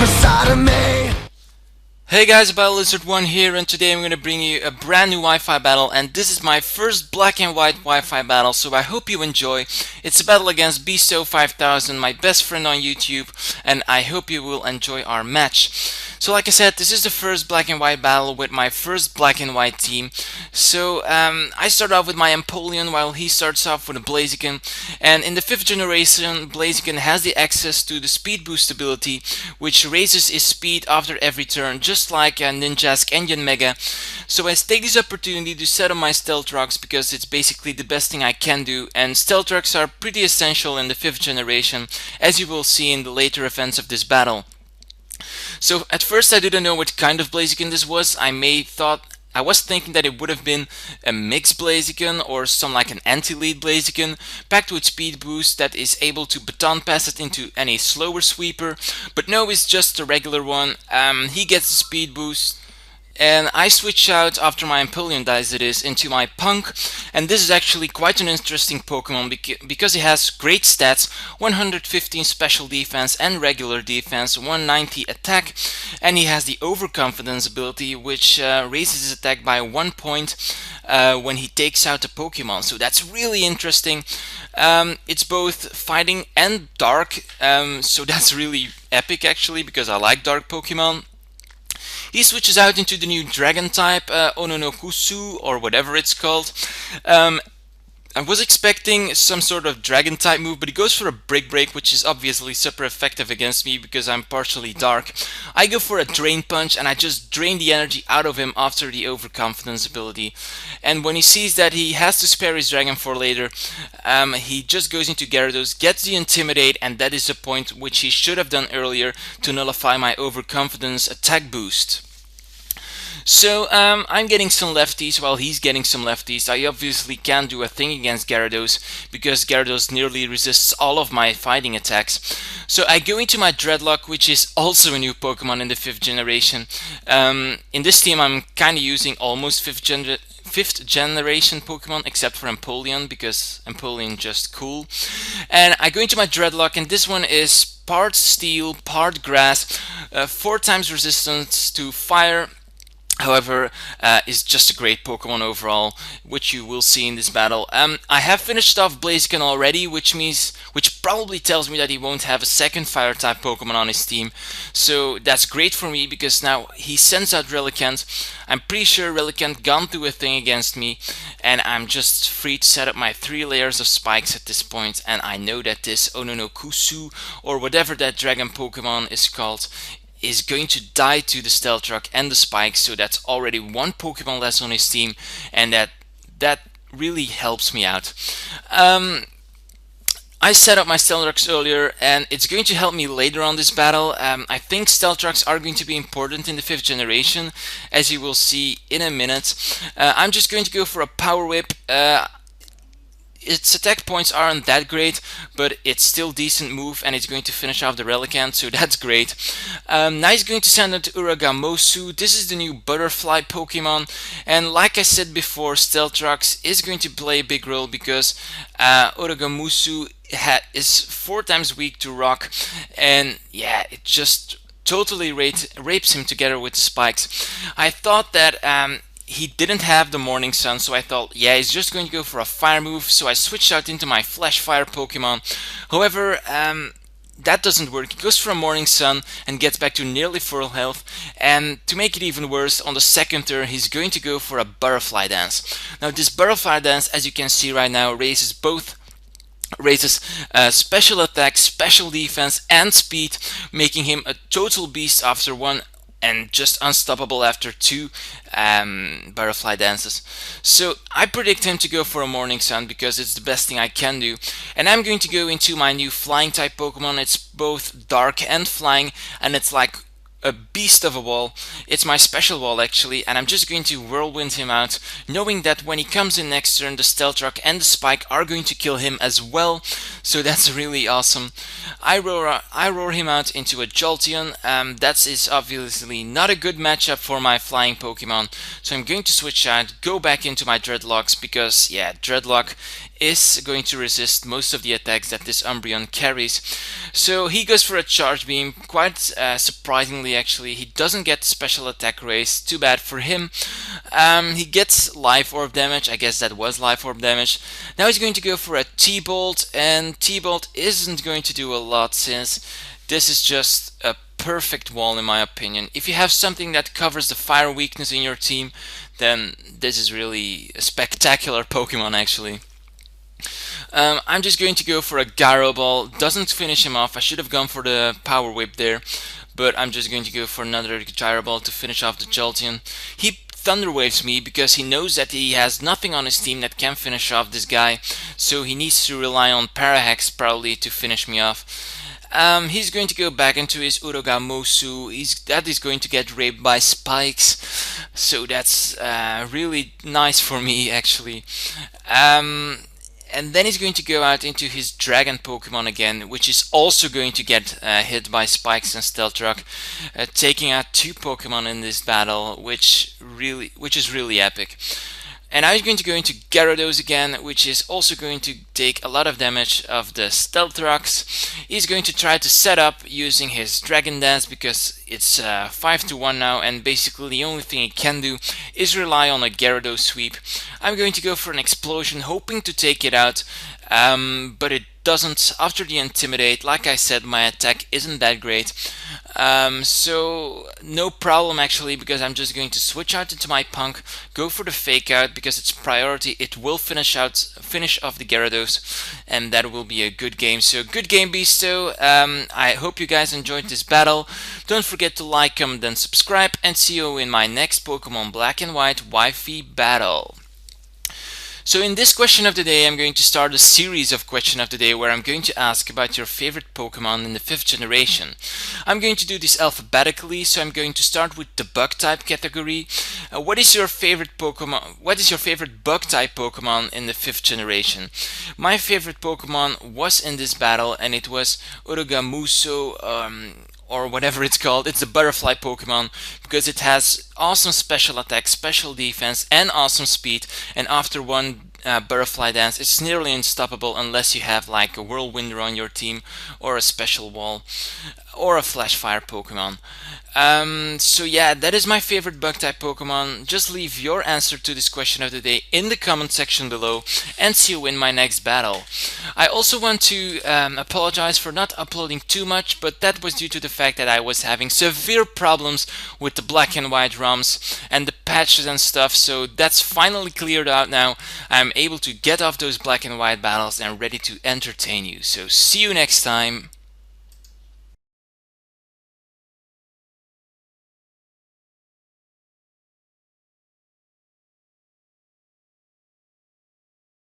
beside of me. Hey guys, Biolizard1 here, and today I'm going to bring you a brand new Wi-Fi battle, and this is my first black and white Wi-Fi battle, so I hope you enjoy. It's a battle against Bestow5000, my best friend on YouTube, and I hope you will enjoy our match. So like I said, this is the first black and white battle with my first black and white team. So I start off with my Empoleon while he starts off with a Blaziken, and in the 5th generation Blaziken has the access to the speed boost ability, which raises his speed after every turn, just like Ninjask and Yanmega. So I take this opportunity to set up my Stealth Rocks because it's basically the best thing I can do, and Stealth Rocks are pretty essential in the 5th generation, as you will see in the later events of this battle. So at first I didn't know what kind of Blaziken this was. I was thinking that it would have been a mixed Blaziken or some like an anti-lead Blaziken packed with speed boost that is able to baton pass it into any slower sweeper, but no, it's just a regular one. He gets the speed boost, and I switch out after my Empoleon dies into my Punk, and this is actually quite an interesting Pokemon because it has great stats: 115 special defense and regular defense, 190 attack, and he has the Overconfidence ability, which raises his attack by 1 point when he takes out a Pokemon. So that's really interesting. It's both fighting and dark, so that's really epic actually, because I like dark Pokemon. He switches out into the new Dragon type, Ononokusu, or whatever it's called. I was expecting some sort of Dragon type move, but he goes for a Brick Break, which is obviously super effective against me because I'm partially dark. I go for a Drain Punch, and I just drain the energy out of him after the Overconfidence ability. And when he sees that he has to spare his Dragon for later, he just goes into Gyarados, gets the Intimidate, and that is a point which he should have done earlier to nullify my Overconfidence attack boost. So I'm getting some lefties while he's getting some lefties. I obviously can't do a thing against Gyarados because Gyarados nearly resists all of my fighting attacks. So I go into my Dreadlock, which is also a new Pokemon in the 5th generation. In this team I'm kind of using almost 5th generation Pokemon, except for Empoleon, because Empoleon just cool. And I go into my Dreadlock, and this one is part Steel, part Grass, 4 times resistance to Fire. However, is just a great Pokemon overall, which you will see in this battle. I have finished off Blaziken already, which probably tells me that he won't have a second Fire-type Pokemon on his team. So that's great for me because now he sends out Relicanth. I'm pretty sure Relicanth can't do a thing against me, and I'm just free to set up my 3 layers of spikes at this point. And I know that this Ononokusu, or whatever that Dragon Pokemon is called, is going to die to the Stealth Rock and the spikes, so that's already 1 Pokemon less on his team, and that really helps me out. I set up my Stealth Rocks earlier, and it's going to help me later on this battle. I think Stealth Rocks are going to be important in the 5th generation, as you will see in a minute. I'm just going to go for a Power Whip. Its attack points aren't that great, but it's still decent move, and it's going to finish off the Relicanth, so that's great. Now he's going to send out Uragamosu. This is the new Butterfly Pokemon, and like I said before, Stealth Rocks is going to play a big role because Uragamosu is 4 times weak to Rock, and yeah, it just totally rapes him together with the spikes. I thought that he didn't have the Morning Sun, so I thought, yeah, he's just going to go for a fire move, so I switched out into my Flash Fire Pokemon. However, that doesn't work. He goes for a Morning Sun and gets back to nearly full health, and to make it even worse, on the 2nd turn he's going to go for a Butterfly Dance. Now this Butterfly Dance, as you can see right now, raises special attack, special defense, and speed, making him a total beast after 1 and just unstoppable after 2 Butterfly Dances. So I predict him to go for a Morning Sun because it's the best thing I can do. And I'm going to go into my new Flying type Pokemon. It's both dark and flying, and it's like a beast of a wall. It's my special wall actually, and I'm just going to Whirlwind him out, knowing that when he comes in next turn, the Stealth Rock and the Spike are going to kill him as well, so that's really awesome. I roar him out into a Jolteon. That is obviously not a good matchup for my flying Pokemon, so I'm going to switch out, go back into my Dreadlocks, because yeah, Dreadlock is going to resist most of the attacks that this Umbreon carries. So he goes for a Charge Beam, quite surprisingly actually. He doesn't get special attack raise, too bad for him. He gets Life Orb damage, I guess that was Life Orb damage. Now he's going to go for a T-Bolt, and T-Bolt isn't going to do a lot since this is just a perfect wall in my opinion. If you have something that covers the fire weakness in your team, then this is really a spectacular Pokemon actually. I'm just going to go for a Gyro Ball. Doesn't finish him off. I should have gone for the Power Whip there, but I'm just going to go for another Gyro Ball to finish off the Jolteon. He Thunder Waves me because he knows that he has nothing on his team that can finish off this guy, so he needs to rely on Parahex probably to finish me off. He's going to go back into his Urogamosu. That is going to get raped by spikes, so that's really nice for me actually. And then he's going to go out into his Dragon Pokemon again, which is also going to get hit by Spikes and Stealth Rock, taking out 2 Pokemon in this battle, which is really epic. And now he's going to go into Gyarados again, which is also going to take a lot of damage of the Stealth Rocks. He's going to try to set up using his Dragon Dance because it's 5-1 now, and basically the only thing he can do is rely on a Gyarados sweep. I'm going to go for an Explosion, hoping to take it out, but it doesn't. After the Intimidate, like I said, my attack isn't that great. So no problem actually, because I'm just going to switch out into my Punk, go for the Fake Out because it's priority. It will finish off the Gyarados, and that will be a good game. So good game, Bestow. I hope you guys enjoyed this battle. Don't forget to like, comment, and subscribe, and see you in my next Pokemon Black and White Wi-Fi battle. So in this question of the day, I'm going to start a series of question of the day where I'm going to ask about your favorite Pokemon in the 5th generation. I'm going to do this alphabetically, so I'm going to start with the Bug type category. What is your favorite Pokemon? What is your favorite Bug type Pokemon in the 5th generation? My favorite Pokemon was in this battle, and it was Urogamuso, or whatever it's called. It's a butterfly Pokemon because it has awesome special attack, special defense, and awesome speed. And after one butterfly dance, it's nearly unstoppable unless you have like a Whirlwinder on your team, or a special wall, or a Flash Fire Pokemon. So yeah, that is my favorite Bug type Pokemon. Just leave your answer to this question of the day in the comment section below, and see you in my next battle. I also want to apologize for not uploading too much, but that was due to the fact that I was having severe problems with the Black and White ROMs and the patches and stuff, so that's finally cleared out now. I'm able to get off those Black and White battles and ready to entertain you. So see you next time.